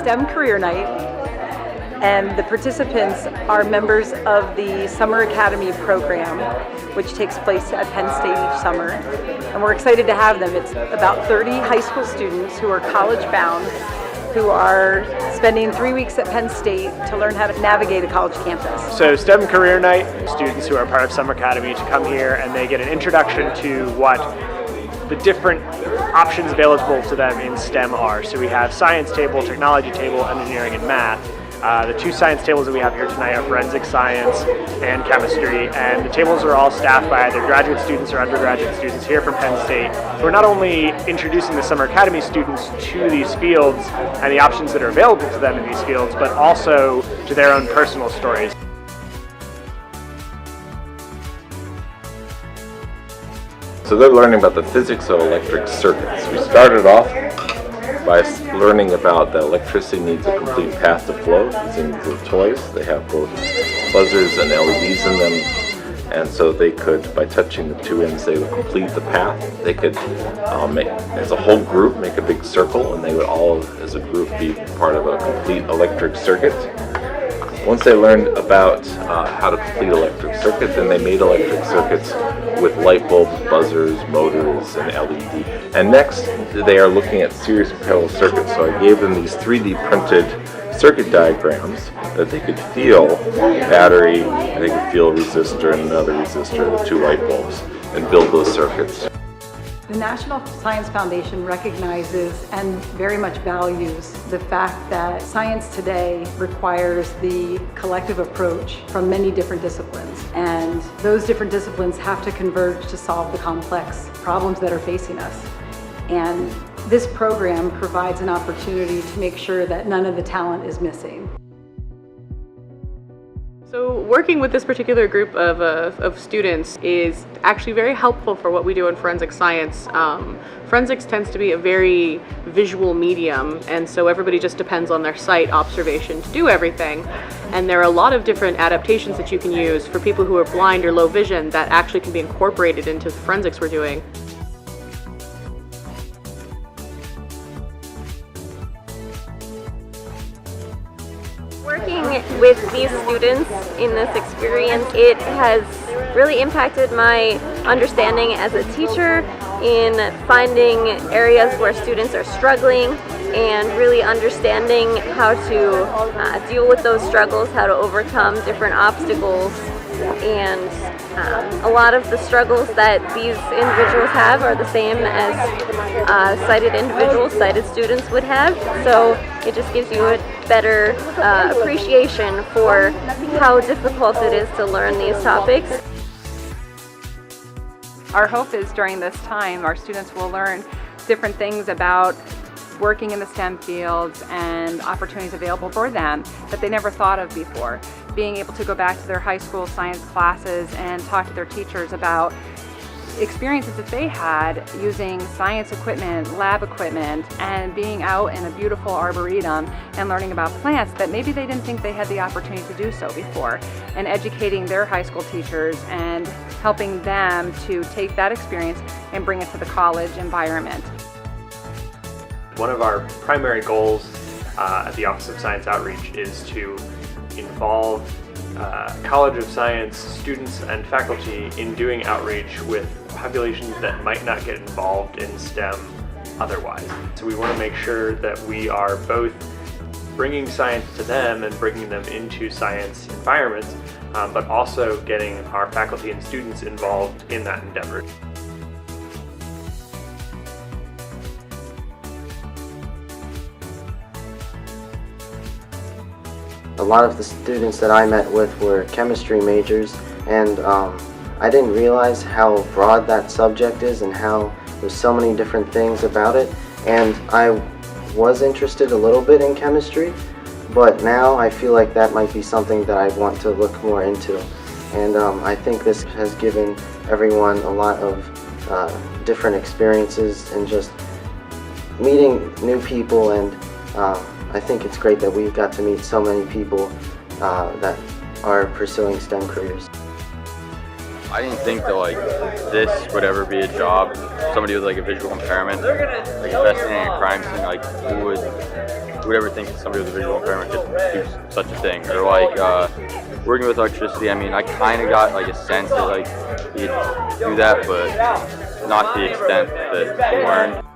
STEM Career Night, and the participants are members of the Summer Academy program, which takes place at Penn State each summer. And we're excited to have them. It's about 30 high school students who are college bound, who are spending 3 weeks at Penn State to learn how to navigate a college campus. So STEM Career Night, students who are part of Summer Academy to come here and they get an introduction to what the different options available to them in STEM are. So we have science table, technology table, engineering, and math. The two science tables that we have here tonight are forensic science and chemistry, and the tables are all staffed by either graduate students or undergraduate students here from Penn State. We're not only introducing the Summer Academy students to these fields and the options that are available to them in these fields, but also to their own personal stories. So they're learning about the physics of electric circuits. We started off by learning about that electricity needs a complete path to flow using little toys. They have both buzzers and LEDs in them, and so they could, by touching the two ends, they would complete the path. They could, as a whole group, make a big circle, and they would all, as a group, be part of a complete electric circuit. Once they learned about how to complete electric circuits, then they made electric circuits with light bulbs, buzzers, motors, and LED. And next, they are looking at series and parallel circuits. So I gave them these 3D printed circuit diagrams that they could feel battery, and they could feel a resistor and another resistor, the two light bulbs, and build those circuits. The National Science Foundation recognizes and very much values the fact that science today requires the collective approach from many different disciplines. And those different disciplines have to converge to solve the complex problems that are facing us. And this program provides an opportunity to make sure that none of the talent is missing. So working with this particular group of students is actually very helpful for what we do in forensic science. Forensics tends to be a very visual medium, and so everybody just depends on their sight observation to do everything. And there are a lot of different adaptations that you can use for people who are blind or low vision that actually can be incorporated into the forensics we're doing. Working with these students in this experience, it has really impacted my understanding as a teacher in finding areas where students are struggling and really understanding how to deal with those struggles, how to overcome different obstacles. And a lot of the struggles that these individuals have are the same as sighted individuals, sighted students would have. So it just gives you a better appreciation for how difficult it is to learn these topics. Our hope is during this time our students will learn different things about working in the STEM fields and opportunities available for them that they never thought of before. Being able to go back to their high school science classes and talk to their teachers about experiences that they had using science equipment, lab equipment, and being out in a beautiful arboretum and learning about plants that maybe they didn't think they had the opportunity to do so before, and educating their high school teachers and helping them to take that experience and bring it to the college environment. One of our primary goals at the Office of Science Outreach is to involve College of Science students and faculty in doing outreach with populations that might not get involved in STEM otherwise. So we want to make sure that we are both bringing science to them and bringing them into science environments, but also getting our faculty and students involved in that endeavor. A lot of the students that I met with were chemistry majors, and I didn't realize how broad that subject is and how there's so many different things about it. And I was interested a little bit in chemistry, but now I feel like that might be something that I want to look more into. And I think this has given everyone a lot of different experiences and just meeting new people, and I think it's great that we've got to meet so many people that are pursuing STEM careers. I didn't think that this would ever be a job. Somebody with a visual impairment, investigating a crime scene, who who would ever think that somebody with a visual impairment could do such a thing? Or like working with electricity, I mean, I kind of got like a sense that like you could do that, but not to the extent that you learned.